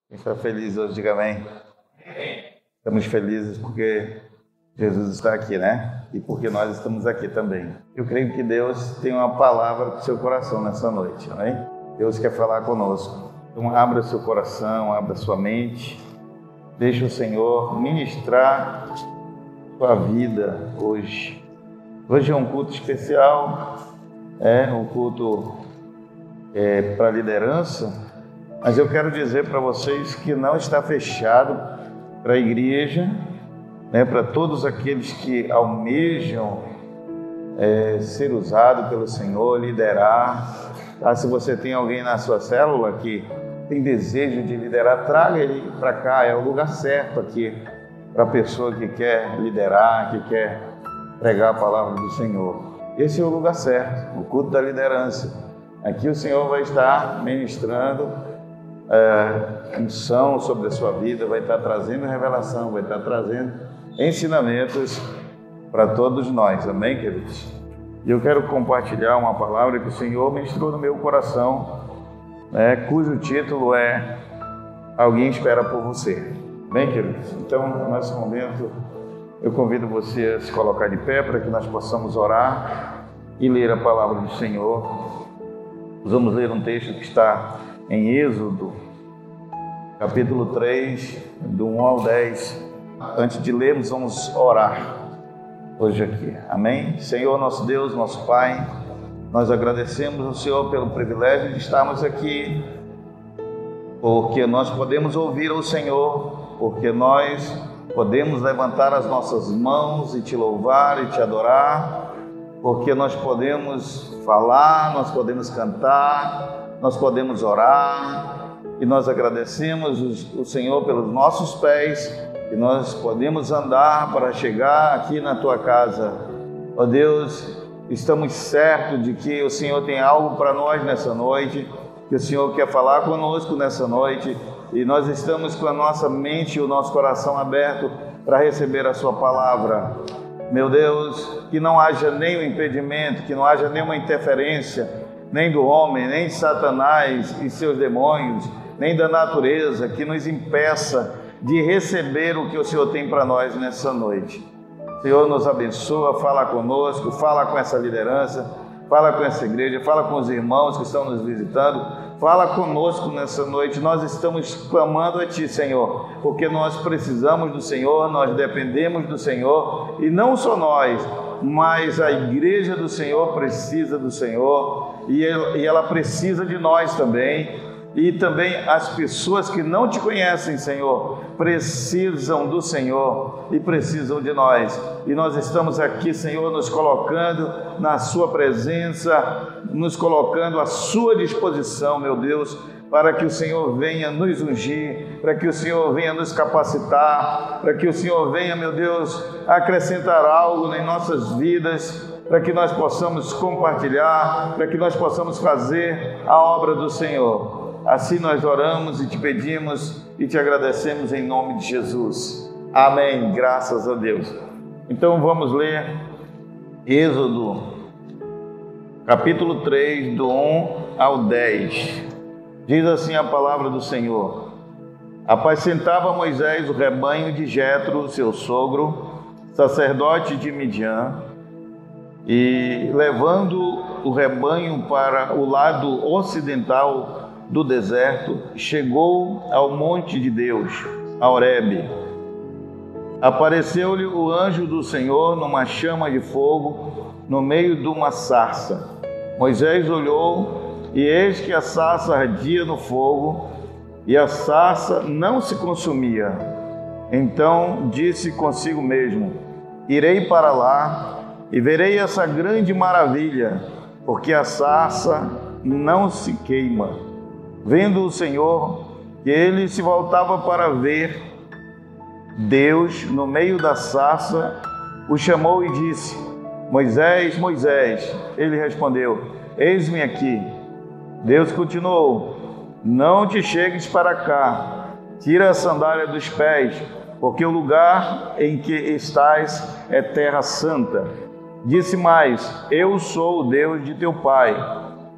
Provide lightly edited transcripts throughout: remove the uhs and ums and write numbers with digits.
Quem está feliz hoje, diga amém. Estamos felizes porque Jesus está aqui, né? E porque nós estamos aqui também. Eu creio que Deus tem uma palavra para o seu coração nessa noite, amém? Deus quer falar conosco. Então abra seu coração, abra sua mente. Deixe o Senhor ministrar sua vida hoje. Hoje é um culto especial, um culto para liderança. Mas eu quero dizer para vocês que não está fechado para a igreja, para todos aqueles que almejam ser usado pelo Senhor, liderar. Se você tem alguém na sua célula que tem desejo de liderar, traga ele para cá, é o lugar certo aqui para a pessoa que quer liderar, que quer pregar a palavra do Senhor. Esse é o lugar certo, o culto da liderança. Aqui o Senhor vai estar ministrando unção sobre a sua vida, vai estar trazendo revelação, vai estar trazendo ensinamentos para todos nós, amém, queridos? E eu quero compartilhar uma palavra que o Senhor ministrou no meu coração, cujo título é Alguém Espera por Você, amém, queridos? Então, nesse momento, eu convido você a se colocar de pé para que nós possamos orar e ler a palavra do Senhor. Nós vamos ler um texto que está em Êxodo, capítulo 3, do 1 ao 10. Antes de lermos, vamos orar hoje aqui. Amém? Senhor, nosso Deus, nosso Pai, nós agradecemos ao Senhor pelo privilégio de estarmos aqui, porque nós podemos ouvir ao Senhor, porque nós podemos levantar as nossas mãos e te louvar e te adorar, porque nós podemos falar, nós podemos cantar, nós podemos orar, e nós agradecemos o Senhor pelos nossos pés, e nós podemos andar para chegar aqui na tua casa. Ó Deus, estamos certos de que o Senhor tem algo para nós nessa noite, que o Senhor quer falar conosco nessa noite, e nós estamos com a nossa mente e o nosso coração aberto para receber a sua palavra. Meu Deus, que não haja nenhum impedimento, que não haja nenhuma interferência, nem do homem, nem de Satanás e seus demônios, nem da natureza, que nos impeça de receber o que o Senhor tem para nós nessa noite. Senhor, nos abençoa, fala conosco, fala com essa liderança, fala com essa igreja, fala com os irmãos que estão nos visitando, fala conosco nessa noite. Nós estamos clamando a Ti, Senhor, porque nós precisamos do Senhor, nós dependemos do Senhor, e não só nós, mas a igreja do Senhor precisa do Senhor, e ela precisa de nós também. E também as pessoas que não te conhecem, Senhor, precisam do Senhor e precisam de nós. E nós estamos aqui, Senhor, nos colocando na Sua presença, nos colocando à Sua disposição, meu Deus, para que o Senhor venha nos ungir, para que o Senhor venha nos capacitar, para que o Senhor venha, meu Deus, acrescentar algo em nossas vidas, para que nós possamos compartilhar, para que nós possamos fazer a obra do Senhor. Assim nós oramos e te pedimos e te agradecemos em nome de Jesus. Amém. Graças a Deus. Então vamos ler Êxodo, capítulo 3, do 1 ao 10. Diz assim a palavra do Senhor: Apacentava Moisés o rebanho de Jetro, seu sogro, sacerdote de Midian, e levando o rebanho para o lado ocidental do deserto, chegou ao monte de Deus, a Horebe. Apareceu-lhe o anjo do Senhor numa chama de fogo, no meio de uma sarça. Moisés olhou, e eis que a sarça ardia no fogo, e a sarça não se consumia. Então disse consigo mesmo: Irei para lá, e verei essa grande maravilha, porque a sarça não se queima. Vendo o Senhor que ele se voltava para ver, Deus, no meio da sarça, o chamou e disse: Moisés, Moisés. Ele respondeu: Eis-me aqui. Deus continuou: Não te chegues para cá, tira a sandália dos pés, porque o lugar em que estás é terra santa. Disse mais: Eu sou o Deus de teu pai,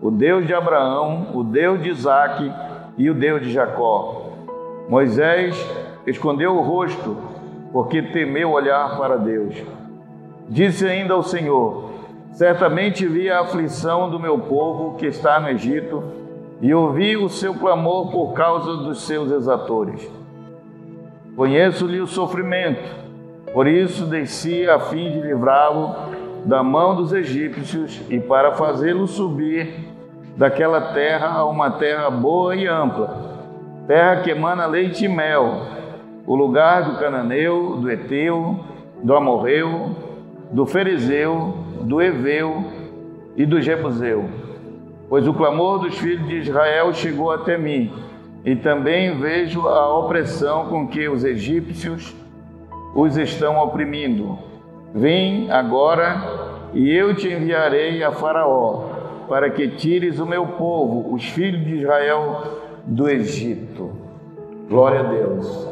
o Deus de Abraão, o Deus de Isaque e o Deus de Jacó. Moisés escondeu o rosto, porque temeu olhar para Deus. Disse ainda ao Senhor: certamente vi a aflição do meu povo que está no Egito, e ouvi o seu clamor por causa dos seus exatores. Conheço-lhe o sofrimento, por isso desci a fim de livrá-lo da mão dos egípcios e para fazê-lo subir daquela terra a uma terra boa e ampla, terra que emana leite e mel, o lugar do cananeu, do Eteu, do Amorreu, do Ferezeu, do Eveu e do Jebuseu. Pois o clamor dos filhos de Israel chegou até mim, e também vejo a opressão com que os egípcios os estão oprimindo. Vem agora, e eu te enviarei a Faraó, para que tires o meu povo, os filhos de Israel, do Egito. Glória a Deus.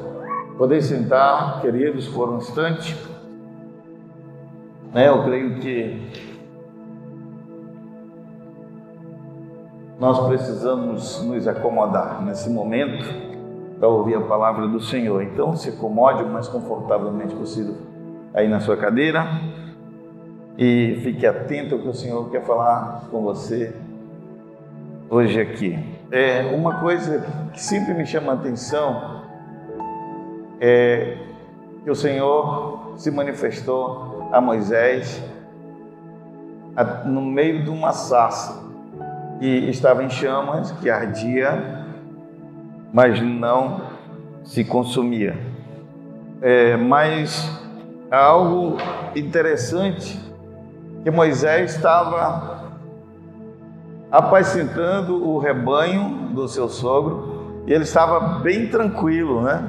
Podem sentar, queridos, por um instante. Eu creio que nós precisamos nos acomodar nesse momento para ouvir a palavra do Senhor. Então, se acomode o mais confortavelmente possível aí na sua cadeira e fique atento ao que o Senhor quer falar com você hoje aqui. Uma coisa que sempre me chama a atenção é que o Senhor se manifestou a Moisés no meio de uma sarça que estava em chamas, que ardia, mas não se consumia. Mas há algo interessante, que Moisés estava apacentando o rebanho do seu sogro, e ele estava bem tranquilo, né?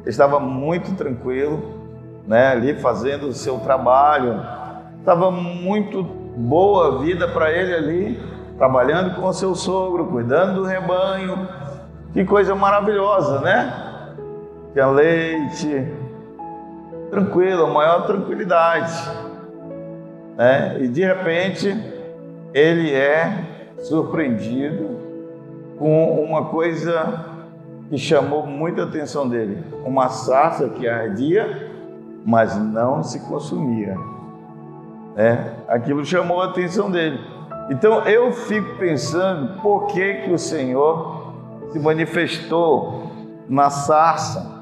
Ele estava muito tranquilo, né? Ali fazendo o seu trabalho. Estava muito boa a vida para ele ali, trabalhando com o seu sogro, cuidando do rebanho. Que coisa maravilhosa, né? Tinha leite, tranquilo, a maior tranquilidade, né? E de repente ele é surpreendido com uma coisa que chamou muita atenção dele: uma sarça que ardia, mas não se consumia. Aquilo chamou a atenção dele. Então eu fico pensando, por que o Senhor se manifestou na sarça?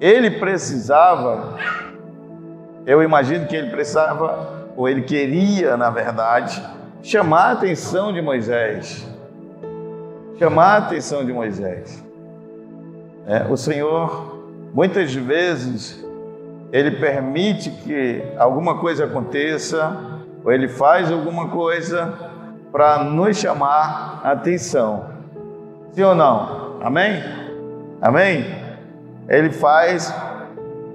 Ele precisava, eu imagino que ele precisava, ou ele queria, na verdade, chamar a atenção de Moisés. Chamar a atenção de Moisés. O Senhor, muitas vezes, Ele permite que alguma coisa aconteça, ou Ele faz alguma coisa para nos chamar a atenção. Sim ou não? Amém? Amém? Ele faz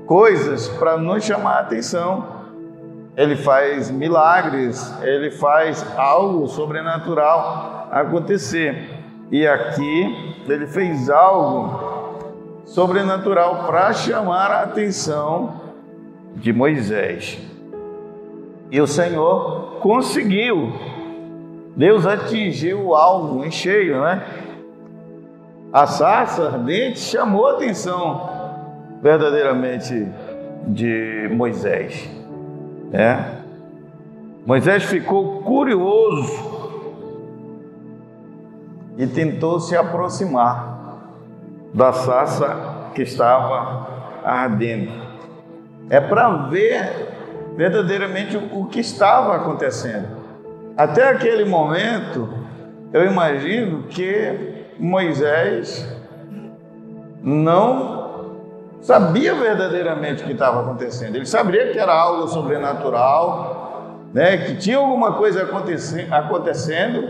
coisas para nos chamar a atenção. Ele faz milagres, Ele faz algo sobrenatural acontecer. E aqui Ele fez algo sobrenatural para chamar a atenção de Moisés. E o Senhor conseguiu. Deus atingiu o alvo em cheio, né? A sarça ardente chamou a atenção verdadeiramente de Moisés. Moisés ficou curioso e tentou se aproximar da sarça que estava ardendo. Para ver verdadeiramente o que estava acontecendo. Até aquele momento, eu imagino que Moisés não sabia verdadeiramente o que estava acontecendo. Ele sabia que era algo sobrenatural, né? Que tinha alguma coisa acontecendo,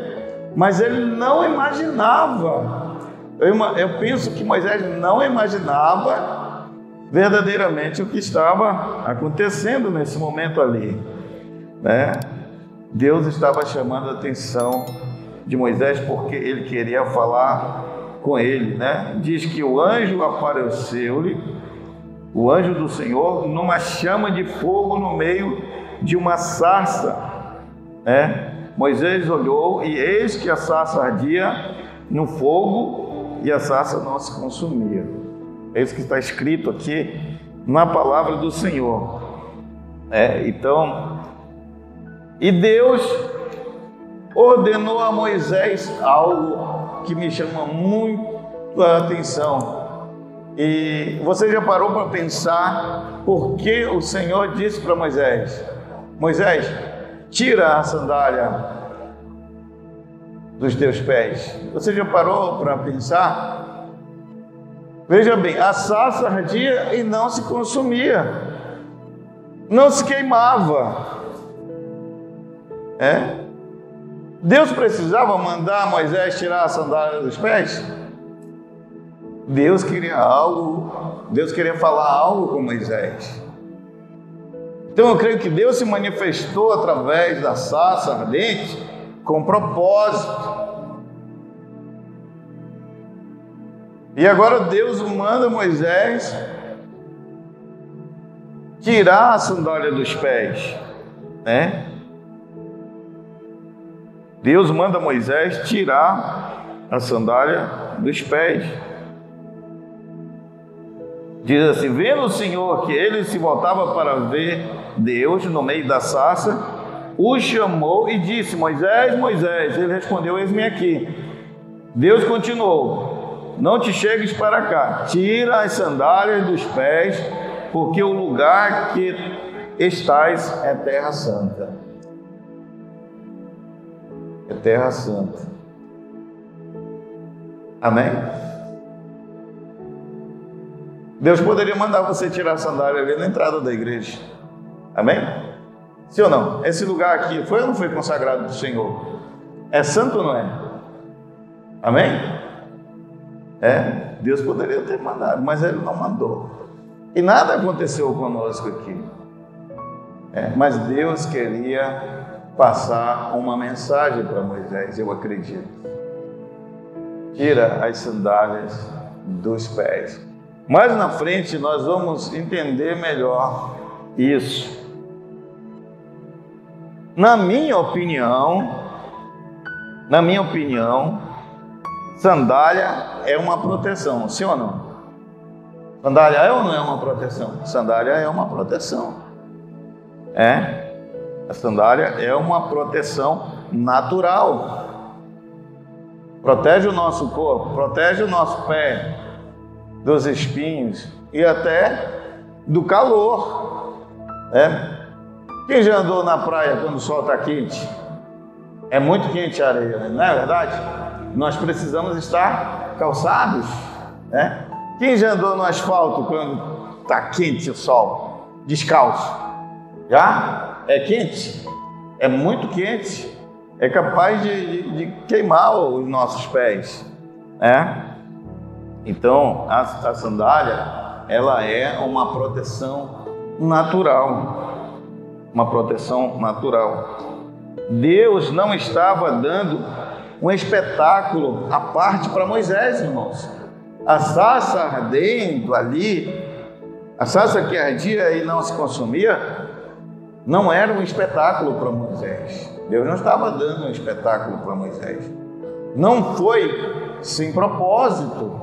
mas ele não imaginava. Eu penso que Moisés não imaginava verdadeiramente o que estava acontecendo nesse momento ali, né? Deus estava chamando a atenção de Moisés porque ele queria falar com ele, né? Diz que o anjo apareceu-lhe, o anjo do Senhor, numa chama de fogo no meio de uma sarça, né? Moisés olhou e eis que a sarça ardia no fogo e a sarça não se consumia. É isso que está escrito aqui na palavra do Senhor. Então, e Deus ordenou a Moisés algo que me chama muito a atenção. E você já parou para pensar por que o Senhor disse para Moisés: Moisés, tira a sandália dos teus pés? Você já parou para pensar? Veja bem, a sarça ardia e não se consumia, não se queimava. Deus precisava mandar Moisés tirar a sandália dos pés? Deus queria algo, Deus queria falar algo com Moisés. Então eu creio que Deus se manifestou através da sarça ardente com propósito. E agora Deus manda Moisés tirar a sandália dos pés, Deus manda Moisés tirar a sandália dos pés. Diz assim: vendo o Senhor que ele se voltava para ver Deus no meio da sarça, o chamou e disse: Moisés, Moisés. Ele respondeu: eis-me aqui. Deus continuou: não te chegues para cá, tira as sandálias dos pés, porque o lugar que estás é terra santa. É terra santa. Amém? Deus poderia mandar você tirar a sandália ali na entrada da igreja. Amém? Sim ou não? Esse lugar aqui foi ou não foi consagrado do Senhor? É santo ou não é? Amém? Deus poderia ter mandado, mas Ele não mandou. E nada aconteceu conosco aqui. Mas Deus queria passar uma mensagem para Moisés, eu acredito. Tira as sandálias dos pés. Mais na frente nós vamos entender melhor isso. Na minha opinião, sandália é uma proteção, sim ou não? Sandália é ou não é uma proteção? Sandália é uma proteção. A sandália é uma proteção natural. Protege o nosso corpo, protege o nosso pé dos espinhos e até do calor. Quem já andou na praia quando o sol está quente? É muito quente a areia, não é verdade? Nós precisamos estar calçados. Quem já andou no asfalto quando está quente o sol? Descalço. Já? É quente? É muito quente. É capaz de queimar os nossos pés. Então, a sandália, ela é uma proteção natural. Uma proteção natural. Deus não estava dando um espetáculo à parte para Moisés, irmãos. A sarça ardendo ali, a sarça que ardia e não se consumia, não era um espetáculo para Moisés. Deus não estava dando um espetáculo para Moisés. Não foi sem propósito.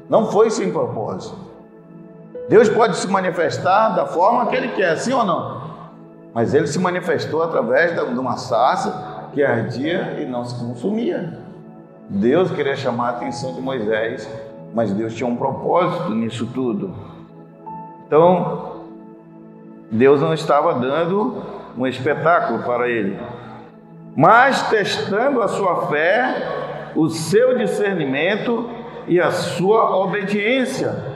Não foi sem propósito. Deus pode se manifestar da forma que Ele quer, sim ou não? Mas Ele se manifestou através de uma sarça que ardia e não se consumia. Deus queria chamar a atenção de Moisés, mas Deus tinha um propósito nisso tudo. Então, Deus não estava dando um espetáculo para ele, mas testando a sua fé, o seu discernimento e a sua obediência.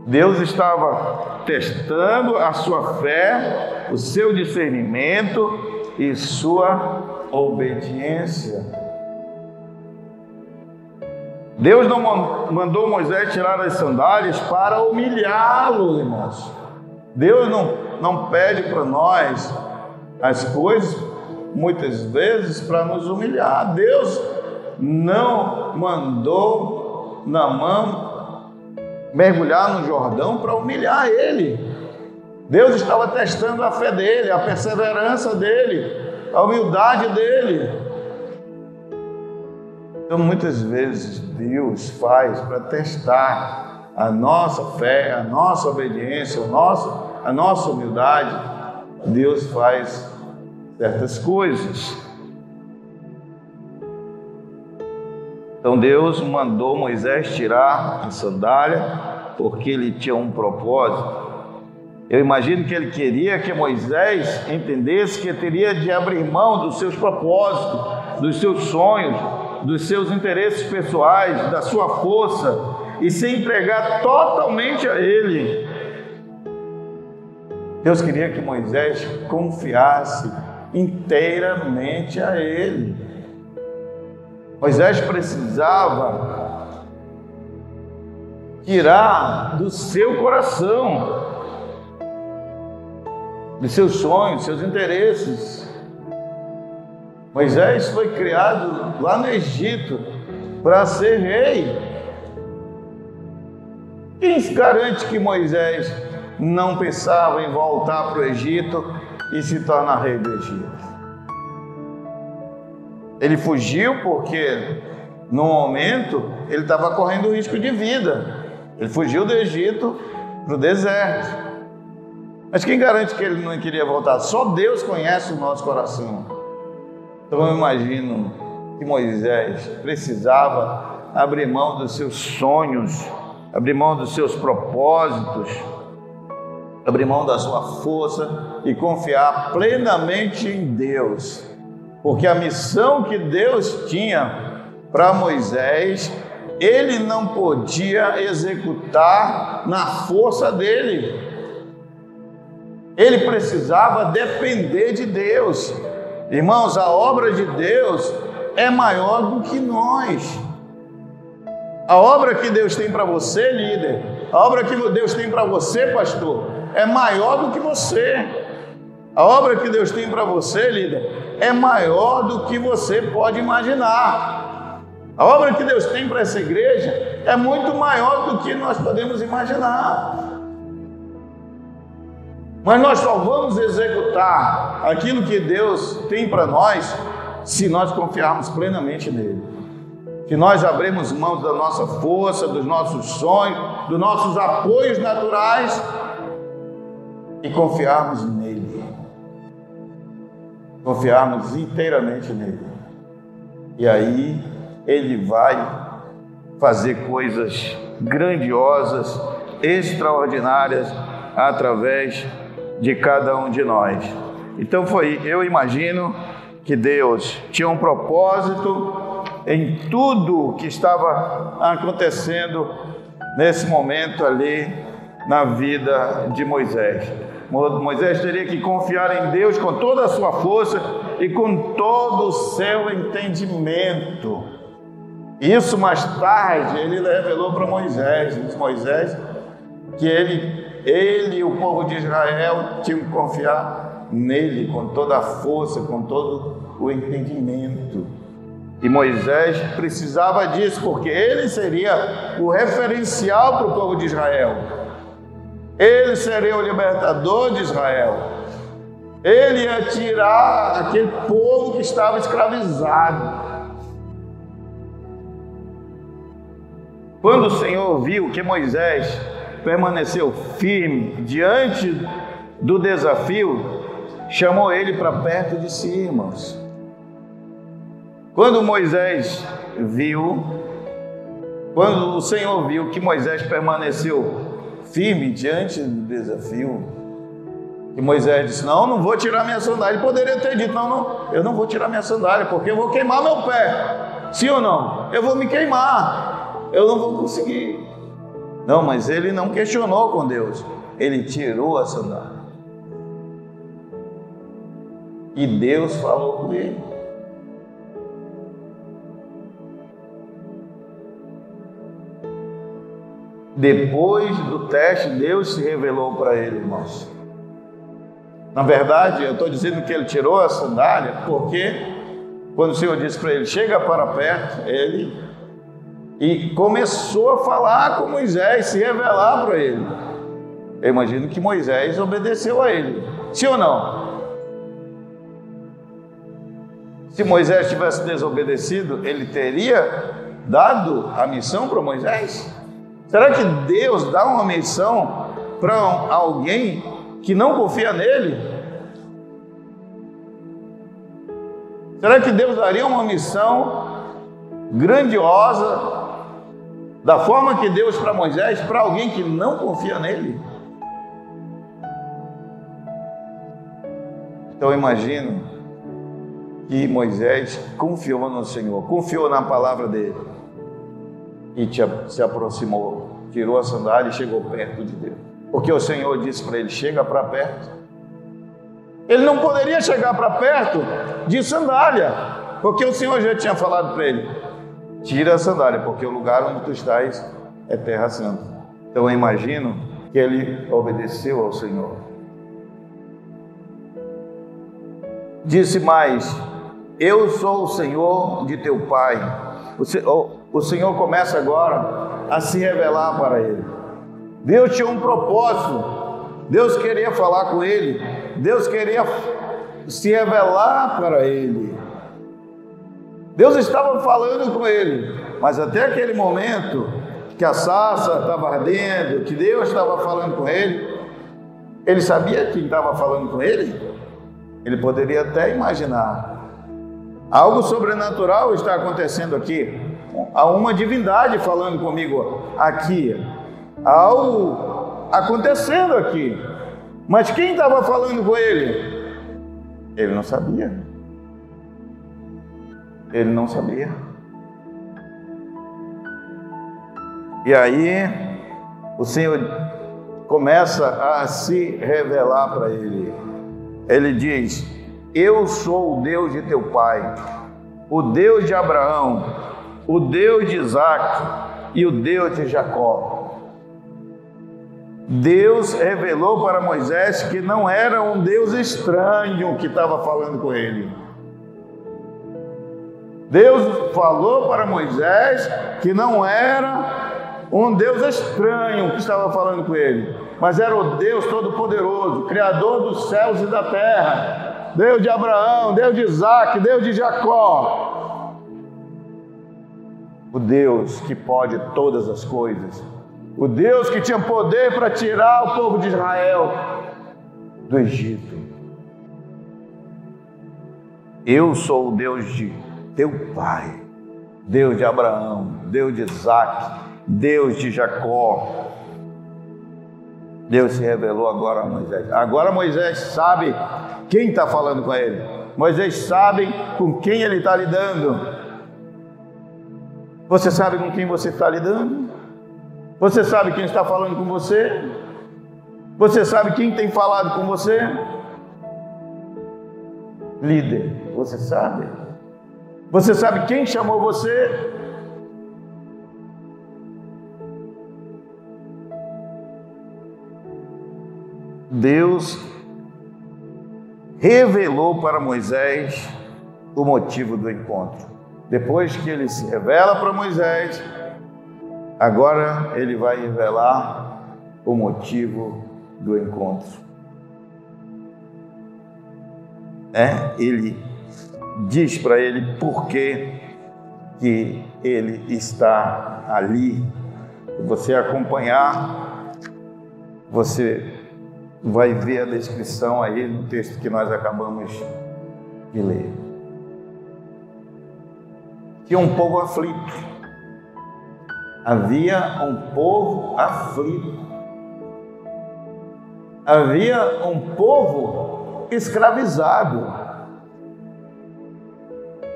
Deus estava testando a sua fé, o seu discernimento e sua obediência. Deus não mandou Moisés tirar as sandálias para humilhá-lo, irmãos. Deus não pede para nós as coisas, muitas vezes, para nos humilhar. Deus não mandou Naamã mergulhar no Jordão para humilhar ele. Deus estava testando a fé dele, a perseverança dele, a humildade dele. Então, muitas vezes, Deus faz para testar a nossa fé, a nossa obediência, a nossa humildade. Deus faz certas coisas. Então, Deus mandou Moisés tirar a sandália, porque ele tinha um propósito. Eu imagino que ele queria que Moisés entendesse que teria de abrir mão dos seus propósitos, dos seus sonhos, dos seus interesses pessoais, da sua força, e se entregar totalmente a Ele. Deus queria que Moisés confiasse inteiramente a Ele. Moisés precisava tirar do seu coração, dos seus sonhos, seus interesses. Moisés foi criado lá no Egito para ser rei. Quem garante que Moisés não pensava em voltar para o Egito e se tornar rei do Egito? Ele fugiu porque, no momento, ele estava correndo risco de vida. Ele fugiu do Egito para o deserto. Mas quem garante que ele não queria voltar? Só Deus conhece o nosso coração. Então eu imagino que Moisés precisava abrir mão dos seus sonhos, abrir mão dos seus propósitos, abrir mão da sua força e confiar plenamente em Deus. Porque a missão que Deus tinha para Moisés, ele não podia executar na força dele. Ele precisava depender de Deus. Irmãos, a obra de Deus é maior do que nós. A obra que Deus tem para você, líder, a obra que Deus tem para você, pastor, é maior do que você. A obra que Deus tem para você, líder, é maior do que você pode imaginar. A obra que Deus tem para essa igreja é muito maior do que nós podemos imaginar. Mas nós só vamos executar aquilo que Deus tem para nós se nós confiarmos plenamente nele. Se nós abrirmos mão da nossa força, dos nossos sonhos, dos nossos apoios naturais e confiarmos nele. Confiarmos inteiramente nele. E aí ele vai fazer coisas grandiosas, extraordinárias através de cada um de nós. Então eu imagino que Deus tinha um propósito em tudo que estava acontecendo nesse momento ali na vida de Moisés. Moisés teria que confiar em Deus com toda a sua força e com todo o seu entendimento. Isso mais tarde ele revelou para Moisés. Disse Moisés que ele e o povo de Israel tinham que confiar nele com toda a força, com todo o entendimento. E Moisés precisava disso, porque ele seria o referencial para o povo de Israel. Ele seria o libertador de Israel. Ele ia tirar aquele povo que estava escravizado. Quando o Senhor viu que Moisés permaneceu firme diante do desafio, chamou ele para perto de si, irmãos. Quando o Senhor viu que Moisés permaneceu firme diante do desafio, e Moisés disse: não vou tirar minha sandália. Ele poderia ter dito: eu não vou tirar minha sandália, porque eu vou queimar meu pé. Sim ou não? Eu vou me queimar, eu não vou conseguir. Não, mas ele não questionou com Deus, ele tirou a sandália. E Deus falou com ele. Depois do teste, Deus se revelou para ele, irmãos. Na verdade, eu estou dizendo que ele tirou a sandália, porque quando o Senhor disse para ele: chega para perto, e começou a falar com Moisés, se revelar para ele. Eu imagino que Moisés obedeceu a ele. Sim ou não? Se Moisés tivesse desobedecido, ele teria dado a missão para Moisés? Será que Deus dá uma missão para alguém que não confia nele? Será que Deus daria uma missão grandiosa da forma que Deus para Moisés para alguém que não confia nele? Então imagino que Moisés confiou no Senhor, confiou na palavra dele e se aproximou, tirou a sandália e chegou perto de Deus. Porque o Senhor disse para ele: chega para perto. Ele não poderia chegar para perto de sandália, porque o Senhor já tinha falado para ele: tira a sandália, porque o lugar onde tu estás é terra santa. Então eu imagino que ele obedeceu ao Senhor. Disse mais: eu sou o Senhor de teu pai. O Senhor começa agora a se revelar para ele. Deus tinha um propósito, Deus queria falar com ele, Deus queria se revelar para ele. Deus estava falando com ele, mas até aquele momento que a sarça estava ardendo, que Deus estava falando com ele, ele sabia quem estava falando com ele? Ele poderia até imaginar. Algo sobrenatural está acontecendo aqui. Há uma divindade falando comigo aqui. Há algo acontecendo aqui. Mas quem estava falando com ele? Ele não sabia. Ele não sabia. E aí, o Senhor começa a se revelar para ele. Ele diz: eu sou o Deus de teu pai, o Deus de Abraão, o Deus de Isaac e o Deus de Jacó. Deus revelou para Moisés que não era um Deus estranho que estava falando com ele. Deus falou para Moisés que não era um Deus estranho que estava falando com ele, mas era o Deus Todo-Poderoso, Criador dos céus e da terra, Deus de Abraão, Deus de Isaac, Deus de Jacó. O Deus que pode todas as coisas, o Deus que tinha poder para tirar o povo de Israel do Egito. Eu sou o Deus de teu pai, Deus de Abraão, Deus de Isaac, Deus de Jacó. Deus se revelou agora a Moisés. Agora Moisés sabe quem está falando com ele. Moisés sabe com quem ele está lidando. Você sabe com quem você está lidando? Você sabe quem está falando com você? Você sabe quem tem falado com você? Líder, você sabe? Você sabe quem chamou você? Deus revelou para Moisés o motivo do encontro. Depois que ele se revela para Moisés, agora ele vai revelar o motivo do encontro. Ele diz para ele por que ele está ali. Se você acompanhar, você vai ver a descrição aí no texto que nós acabamos de ler. Tinha um povo aflito. Havia um povo aflito. Havia um povo escravizado.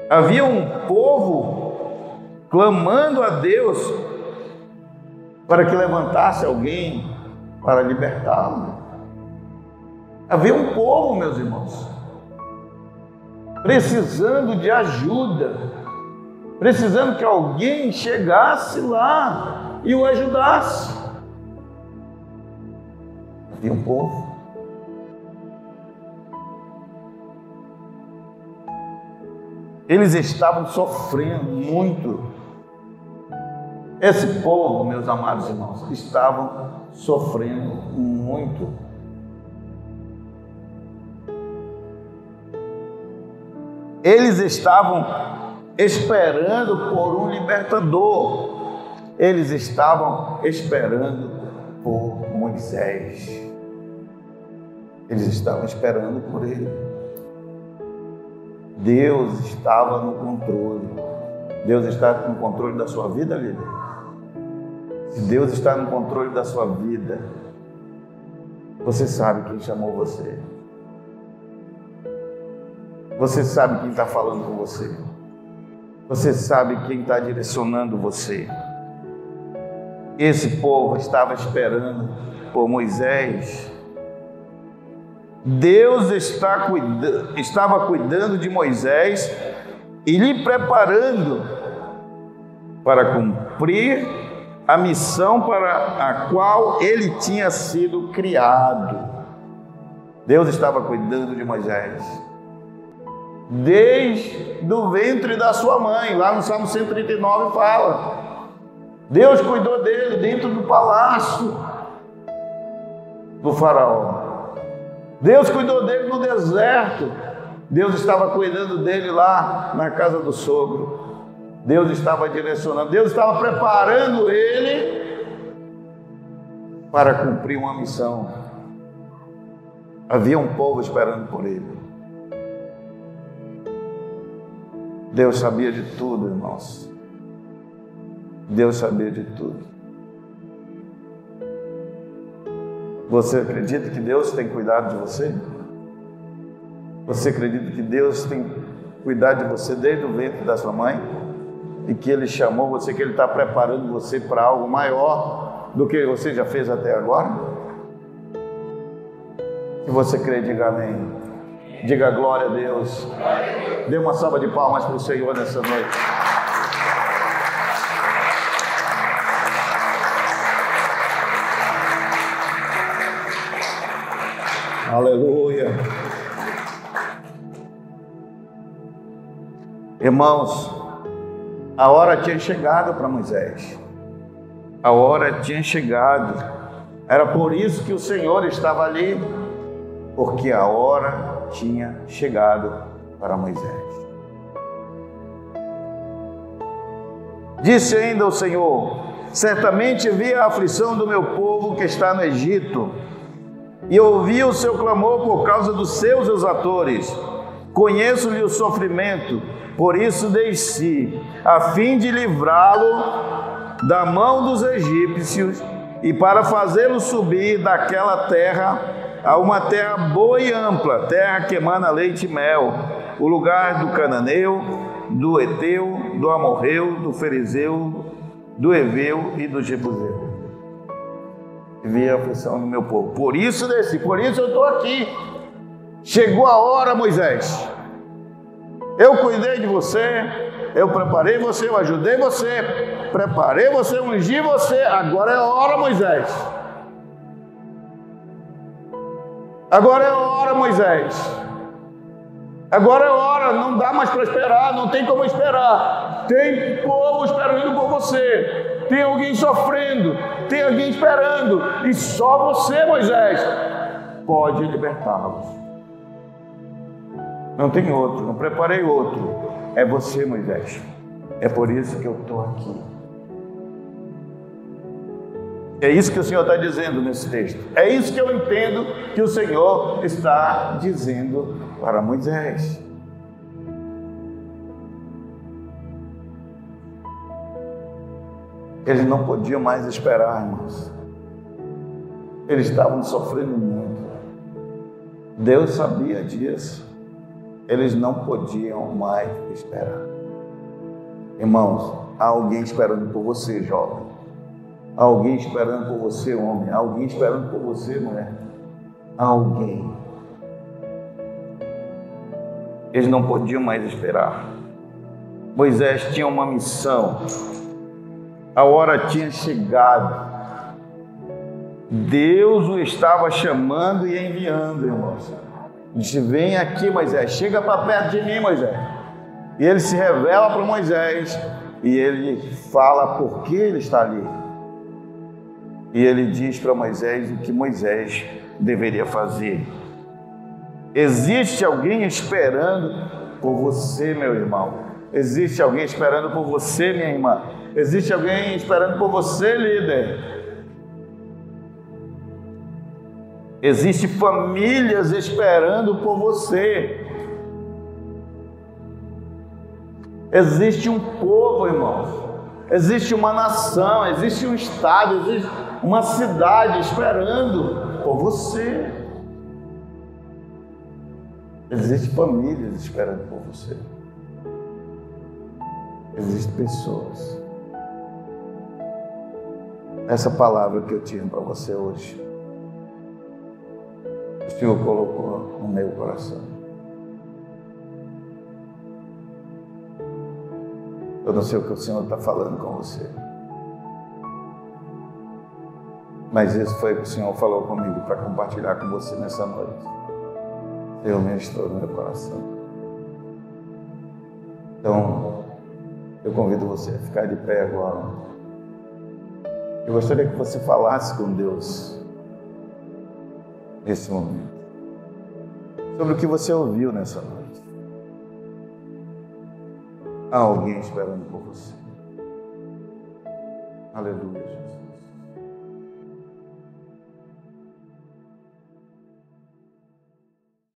Havia um povo clamando a Deus para que levantasse alguém para libertá-lo. Havia um povo, meus irmãos, precisando de ajuda, precisando que alguém chegasse lá e o ajudasse. Havia um povo. Eles estavam sofrendo muito. Esse povo, meus amados irmãos, estavam sofrendo muito. Eles estavam esperando por um libertador. Eles estavam esperando por Moisés. Eles estavam esperando por ele. Deus estava no controle. Deus está no controle da sua vida, líder. Se Deus está no controle da sua vida, você sabe quem chamou você. Você sabe quem está falando com você. Você sabe quem está direcionando você. Esse povo estava esperando por Moisés. Deus estava cuidando de Moisés e lhe preparando para cumprir a missão para a qual ele tinha sido criado. Deus estava cuidando de Moisés desde o ventre da sua mãe. Lá no Salmo 139 fala: Deus cuidou dele dentro do palácio do faraó. Deus cuidou dele no deserto. Deus estava cuidando dele lá na casa do sogro. Deus estava direcionando, Deus estava preparando ele para cumprir uma missão. Havia um povo esperando por ele. Deus sabia de tudo, irmãos. Deus sabia de tudo. Você acredita que Deus tem cuidado de você? Você acredita que Deus tem cuidado de você desde o ventre da sua mãe? E que Ele chamou você, que Ele está preparando você para algo maior do que você já fez até agora? Se você crê, diga amém. Diga glória a Deus. Dê uma salva de palmas para o Senhor nessa noite. Aleluia. Irmãos, a hora tinha chegado para Moisés. A hora tinha chegado. Era por isso que o Senhor estava ali, porque a hora tinha chegado para Moisés. Disse ainda o Senhor: certamente vi a aflição do meu povo que está no Egito, e ouvi o seu clamor por causa dos seus exatores. Conheço-lhe o sofrimento, por isso desci, a fim de livrá-lo da mão dos egípcios e para fazê-lo subir daquela terra a uma terra boa e ampla, terra que emana leite e mel, o lugar do cananeu, do Eteu, do Amorreu, do Ferezeu, do Eveu e do Jebuseu. Vi a aflição do meu povo, por isso desci, por isso eu estou aqui. Chegou a hora, Moisés. Eu cuidei de você, eu preparei você, eu ajudei você, preparei você, ungi você. Agora é a hora, Moisés. Agora é a hora, Moisés. Agora é a hora, não dá mais para esperar, não tem como esperar. Tem povo esperando por você, tem alguém sofrendo, tem alguém esperando, e só você, Moisés, pode libertá-los. Não tem outro, não preparei outro. É você, Moisés. É por isso que eu estou aqui. É isso que o Senhor está dizendo nesse texto. É isso que eu entendo que o Senhor está dizendo para Moisés. Eles não podiam mais esperar, irmãos. Eles estavam sofrendo muito. Deus sabia disso. Eles não podiam mais esperar. Irmãos, há alguém esperando por você, jovem. Há alguém esperando por você, homem. Há alguém esperando por você, mulher. Há alguém. Eles não podiam mais esperar. Moisés tinha uma missão. A hora tinha chegado. Deus o estava chamando e enviando, irmãos. Disse: vem aqui, Moisés, chega para perto de mim, Moisés. E ele se revela para Moisés e ele fala por que ele está ali. E ele diz para Moisés o que Moisés deveria fazer. Existe alguém esperando por você, meu irmão. Existe alguém esperando por você, minha irmã. Existe alguém esperando por você, líder. Existem famílias esperando por você. Existe um povo, irmãos. Existe uma nação, existe um estado, existe uma cidade esperando por você. Existem famílias esperando por você. Existem pessoas. Essa palavra que eu tinha para você hoje, o Senhor colocou no meu coração. Eu não sei o que o Senhor está falando com você, mas isso foi o que o Senhor falou comigo para compartilhar com você nessa noite. O Senhor ministrou no meu coração. Então, eu convido você a ficar de pé agora. Eu gostaria que você falasse com Deus nesse momento sobre o que você ouviu nessa noite. Há alguém esperando por você. Aleluia, Jesus.